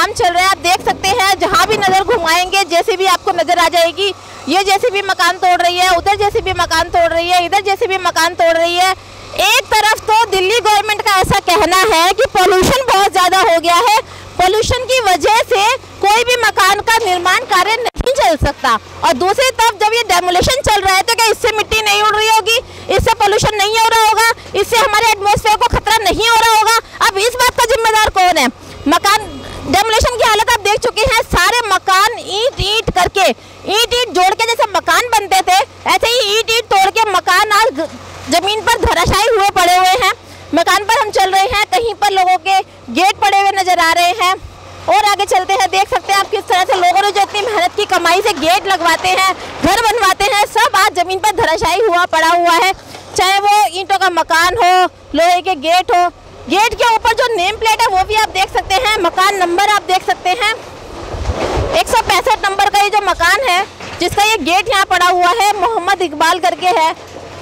काम चल रहा है। आप देख सकते हैं, जहाँ भी नजर घुमाएंगे जेसीबी आपको नजर आ जाएगी। ये जेसीबी मकान तोड़ रही है, उधर जेसीबी मकान तोड़ रही है, इधर जेसीबी मकान तोड़ रही है। एक तरफ तो दिल्ली गवर्नमेंट का ऐसा कहना है कि पोल्यूशन बहुत ज़्यादा हो गया है, पोल्यूशन की वजह से कोई भी मकान का निर्माण कार्य नहीं चल सकता, और दूसरी तरफ जब ये डेमोलिशन चल रहा है तो क्या इससे मिट्टी नहीं उड़ रही होगी, इससे पोल्यूशन नहीं हो रहा होगा, इससे हमारे एटमॉस्फेयर को खतरा नहीं हो रहा होगा? अब इस बात का जिम्मेदार कौन है? मकान डेमोलिशन की हालत आप देख चुके हैं। सारे मकान ईंट करके, ईंट जोड़ के जैसे मकान बनते थे, ऐसे ही ईंट तोड़ के मकान आज जमीन पर धराशायी हुए पड़े हुए हैं। मकान पर हम चल रहे हैं, कहीं पर लोगों के गेट पड़े हुए नजर आ रहे हैं। और आगे चलते हैं, देख सकते हैं आप किस तरह से लोगों ने जो इतनी मेहनत की कमाई से गेट लगवाते हैं, घर बनवाते हैं, सब आज जमीन पर धराशायी हुआ पड़ा हुआ है। चाहे वो ईंटों का मकान हो, लोहे के गेट हो, गेट के ऊपर जो नेम प्लेट है वो भी आप देख सकते हैं, मकान नंबर आप देख सकते हैं। 165 नंबर का ये जो मकान है जिसका ये गेट यहाँ पड़ा हुआ है, मोहम्मद इकबाल करके है।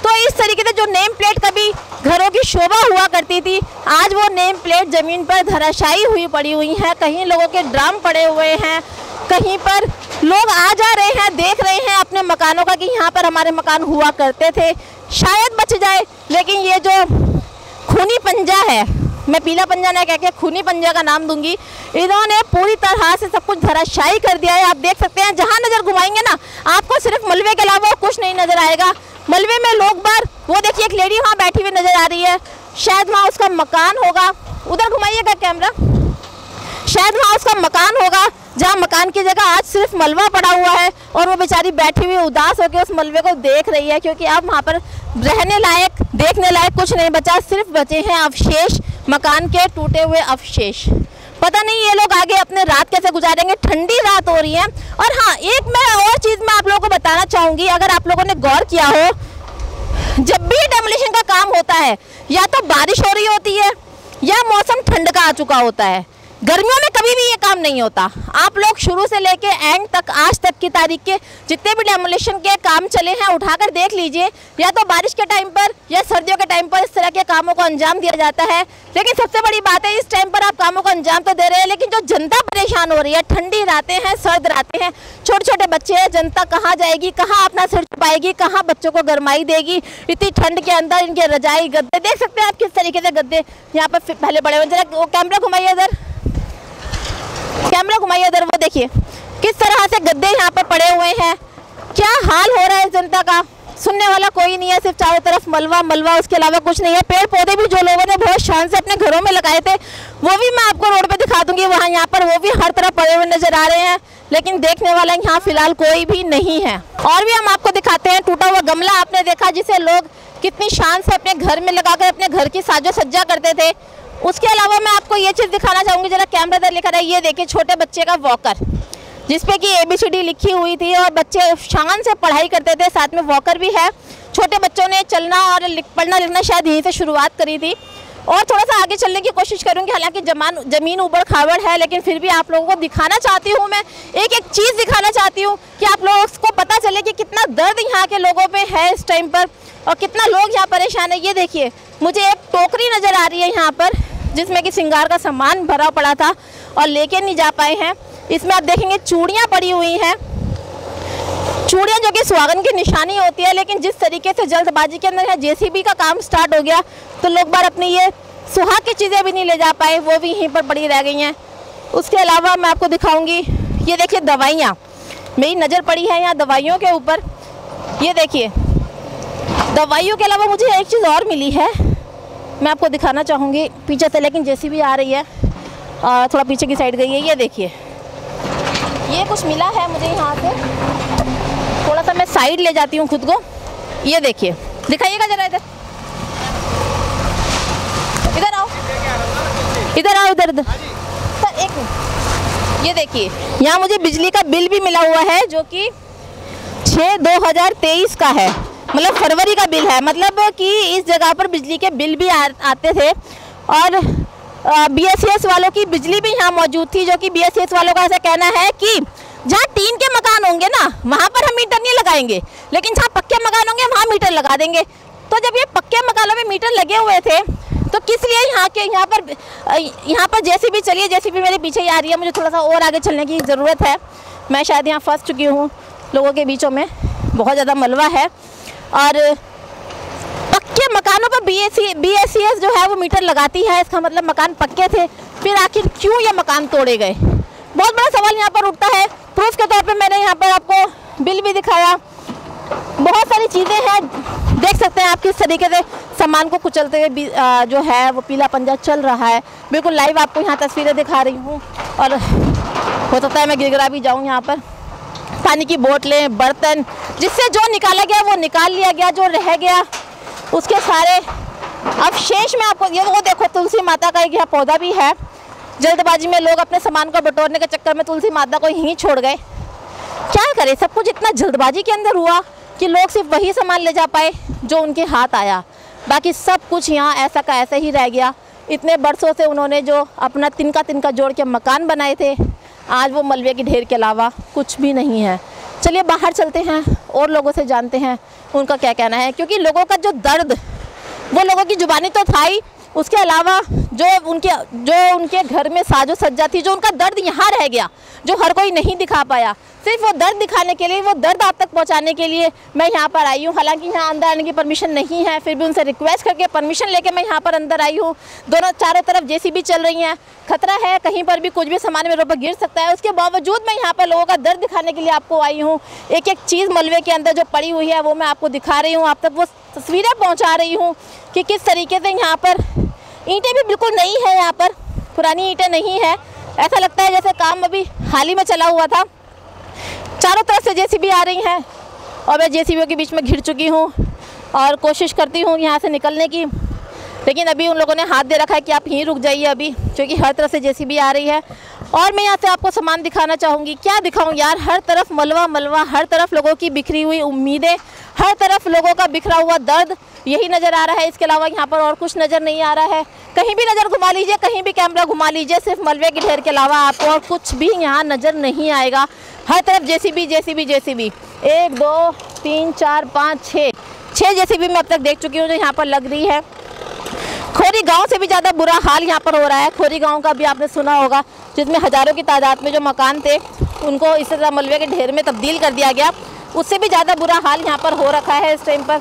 तो इस तरीके से जो नेम प्लेट कभी घरों की शोभा हुआ करती थी, आज वो नेम प्लेट ज़मीन पर धराशायी हुई पड़ी हुई है। कहीं लोगों के ड्राम पड़े हुए हैं, कहीं पर लोग आ जा रहे हैं, देख रहे हैं अपने मकानों का कि यहाँ पर हमारे मकान हुआ करते थे, शायद बच जाए। लेकिन ये जो खूनी पंजा है, मैं पीला पंजा ना कह के खूनी पंजा का नाम दूंगी, इन्होंने पूरी तरह से सब कुछ धराशायी कर दिया है। आप देख सकते हैं, जहाँ नज़र घुमाएंगे ना आपको सिर्फ मलबे के अलावा कुछ नहीं नज़र आएगा। मलबे में लोग बार, वो देखिए एक लेडी वहाँ बैठी हुई नज़र आ रही है, शायद वहाँ उसका मकान होगा। उधर घुमाइएगा कैमरा, शायद वहाँ उसका मकान होगा, जहाँ मकान की जगह आज सिर्फ मलबा पड़ा हुआ है और वो बेचारी बैठी हुई उदास होकर उस मलबे को देख रही है, क्योंकि अब वहाँ पर रहने लायक, देखने लायक कुछ नहीं बचा, सिर्फ बचे हैं अवशेष, मकान के टूटे हुए अवशेष। पता नहीं ये लोग आगे अपने रात कैसे गुजारेंगे, ठंडी रात हो रही है। और हाँ, एक मैं और चीज़ मैं आप लोगों को बताना चाहूँगी, अगर आप लोगों ने गौर किया हो, जब भी डेमोलिशन का काम होता है या तो बारिश हो रही होती है या मौसम ठंड का आ चुका होता है, गर्मियों में कभी भी ये काम नहीं होता। आप लोग शुरू से लेके एंड तक, आज तक की तारीख के जितने भी डेमोलिशन के काम चले हैं उठाकर देख लीजिए, या तो बारिश के टाइम पर या सर्दियों के टाइम पर इस तरह के कामों को अंजाम दिया जाता है। लेकिन सबसे बड़ी बात है, इस टाइम पर आप कामों को अंजाम तो दे रहे हैं, लेकिन जो जनता परेशान हो रही है, ठंडी रातें हैं, सर्द रातें हैं, छोटे छोटे बच्चे हैं, जनता कहाँ जाएगी, कहाँ अपना सिर छुपाएगी, कहाँ बच्चों को गरमाई देगी इतनी ठंड के अंदर? इनके रजाई गद्दे देख सकते हैं आप किस तरीके से गद्दे यहाँ पर पहले पड़े हुए। जरा वो कैमरा घुमाइए इधर, कैमरा घुमाइए इधर, वो देखिए किस तरह से गद्दे यहाँ पर पड़े हुए हैं। क्या हाल हो रहा है जनता का, सुनने वाला कोई नहीं है, सिर्फ चारों तरफ मलबा मलबा, उसके अलावा कुछ नहीं है। पेड़ पौधे भी जो लोगों ने बहुत शान से अपने घरों में लगाए थे वो भी मैं आपको रोड पे दिखा दूंगी, वहाँ यहाँ पर वो भी हर तरफ पड़े हुए नजर आ रहे हैं, लेकिन देखने वाला यहाँ फिलहाल कोई भी नहीं है। और भी हम आपको दिखाते हैं, टूटा हुआ गमला आपने देखा जिसे लोग कितनी शान से अपने घर में लगाकर अपने घर की साजो सज्जा करते थे। उसके अलावा मैं आपको ये चीज़ दिखाना चाहूँगी, जरा कैमरा इधर लिखा है, ये देखिए छोटे बच्चे का वॉकर, जिसपे कि ABCD लिखी हुई थी और बच्चे शान से पढ़ाई करते थे, साथ में वॉकर भी है। छोटे बच्चों ने चलना और पढ़ना लिखना शायद यहीं से शुरुआत करी थी। और थोड़ा सा आगे चलने की कोशिश करूँगी, हालांकि ज़मीन ऊबड़ खाबड़ है, लेकिन फिर भी आप लोगों को दिखाना चाहती हूँ, मैं एक एक चीज़ दिखाना चाहती हूँ कि आप लोगों को पता चले कि कितना दर्द यहाँ के लोगों पे है इस टाइम पर और कितना लोग यहाँ परेशान है। ये देखिए, मुझे एक टोकरी नज़र आ रही है यहाँ पर जिसमें कि श्रृंगार का सामान भरा पड़ा था और लेके नहीं जा पाए हैं। इसमें आप देखेंगे चूड़ियाँ पड़ी हुई हैं, चूड़ियाँ जो कि सुहागन की निशानी होती है, लेकिन जिस तरीके से जल्दबाजी के अंदर JCB का काम स्टार्ट हो गया तो लोग बार अपनी ये सुहाग की चीज़ें भी नहीं ले जा पाए, वो भी यहीं पर पड़ी रह गई हैं। उसके अलावा मैं आपको दिखाऊंगी, ये देखिए दवाइयाँ, मेरी नज़र पड़ी है यहाँ दवाइयों के ऊपर। ये देखिए दवाइयों के अलावा मुझे एक चीज़ और मिली है, मैं आपको दिखाना चाहूँगी पीछे से, लेकिन JCB आ रही है, थोड़ा पीछे की साइड गई है। ये देखिए, ये कुछ मिला है मुझे यहाँ से, थोड़ा सा मैं साइड ले जाती हूँ खुद को। ये देखिए, दिखाइएगा जरा इधर, इधर आओ, इधर आओ, इधर इधर सर एक मिनट। ये देखिए, यहाँ मुझे बिजली का बिल भी मिला हुआ है जो कि 6/2023 का है, मतलब फरवरी का बिल है। मतलब कि इस जगह पर बिजली के बिल भी आते थे और BSES वालों की बिजली भी यहाँ मौजूद थी, जो कि BSES वालों का ऐसा कहना है कि जहाँ टीन के मकान होंगे ना वहाँ पर हम मीटर नहीं लगाएंगे, लेकिन जहाँ पक्के मकान होंगे वहाँ मीटर लगा देंगे। तो जब ये पक्के मकानों में मीटर लगे हुए थे तो किस लिए यहाँ पर जेसीबी चलिए, जेसीबी मेरे पीछे ही आ रही है, मुझे थोड़ा सा और आगे चलने की ज़रूरत है। मैं शायद यहाँ फंस चुकी हूँ लोगों के बीचों में, बहुत ज़्यादा मलबा है। और पक्के मकानों पर BSES जो है वो मीटर लगाती है, इसका मतलब मकान पक्के थे, फिर आखिर क्यों ये मकान तोड़े गए? बहुत बड़ा सवाल यहाँ पर उठता है। प्रूफ के तौर पे मैंने यहाँ पर आपको बिल भी दिखाया, बहुत सारी चीज़ें हैं, देख सकते हैं आप किस तरीके से सामान को कुचलते हुए जो है वो पीला पंजा चल रहा है। बिल्कुल लाइव आपको यहाँ तस्वीरें दिखा रही हूँ, और हो सकता है मैं गिरगिरा भी जाऊँ। यहाँ पर पानी की बोतलें, बर्तन, जिससे जो निकाला गया वो निकाल लिया गया, जो रह गया उसके सारे अवशेष में आपको ये वो देखो, तुलसी माता का एक यहाँ पौधा भी है। जल्दबाजी में लोग अपने सामान को बटोरने के चक्कर में तुलसी माता को यहीं छोड़ गए। क्या करें, सब कुछ इतना जल्दबाजी के अंदर हुआ कि लोग सिर्फ वही सामान ले जा पाए जो उनके हाथ आया, बाकी सब कुछ यहाँ ऐसा का ऐसा ही रह गया। इतने बरसों से उन्होंने जो अपना तिनका जोड़ के मकान बनाए थे, आज वो मलबे की ढेर के अलावा कुछ भी नहीं है। चलिए बाहर चलते हैं और लोगों से जानते हैं उनका क्या कहना है, क्योंकि लोगों का जो दर्द वो लोगों की जुबानी तो था ही, उसके अलावा जो उनके घर में साजो सज्जा थी, जो उनका दर्द यहाँ रह गया, जो हर कोई नहीं दिखा पाया, सिर्फ वो दर्द दिखाने के लिए, वो दर्द आप तक पहुँचाने के लिए मैं यहाँ पर आई हूँ। हालांकि यहाँ अंदर आने की परमिशन नहीं है, फिर भी उनसे रिक्वेस्ट करके परमिशन लेके मैं यहाँ पर अंदर आई हूँ। दोनों चारों तरफ जेसीबी चल रही हैं, खतरा है कहीं पर भी कुछ भी सामान मेरे ऊपर गिर सकता है। उसके बावजूद मैं यहाँ पर लोगों का दर्द दिखाने के लिए आपको आई हूँ। एक एक चीज़ मलबे के अंदर जो पड़ी हुई है वो मैं आपको दिखा रही हूँ, आप तक वो तस्वीरें पहुँचा रही हूँ कि किस तरीके से यहाँ पर ईंटें भी बिल्कुल नई है, यहाँ पर पुरानी ईंटें नहीं है। ऐसा लगता है जैसे काम अभी हाल ही में चला हुआ था। चारों तरफ से जेसीबी आ रही हैं और मैं जेसीबीओं के बीच में घिर चुकी हूँ और कोशिश करती हूँ यहाँ से निकलने की, लेकिन अभी उन लोगों ने हाथ दे रखा है कि आप यहीं रुक जाइए अभी, क्योंकि हर तरफ से जेसीबी आ रही है। और मैं यहाँ से आपको सामान दिखाना चाहूँगी। क्या दिखाऊँ यार, हर तरफ मलबा, हर तरफ लोगों की बिखरी हुई उम्मीदें, हर तरफ लोगों का बिखरा हुआ दर्द, यही नज़र आ रहा है। इसके अलावा यहाँ पर और कुछ नज़र नहीं आ रहा है। कहीं भी नज़र घुमा लीजिए, कहीं भी कैमरा घुमा लीजिए, सिर्फ मलबे की ढेर के अलावा आपको और कुछ भी यहाँ नज़र नहीं आएगा। हर तरफ जेसीबी 1 2 3 4 5 6 जेसीबी मैं अब तक देख चुकी हूँ जो यहाँ पर लग रही है। खोरी गांव से भी ज़्यादा बुरा हाल यहाँ पर हो रहा है। खोरी गांव का भी आपने सुना होगा, जिसमें हज़ारों की तादाद में जो मकान थे उनको इस तरह मलबे के ढेर में तब्दील कर दिया गया। उससे भी ज़्यादा बुरा हाल यहाँ पर हो रखा है इस टाइम पर।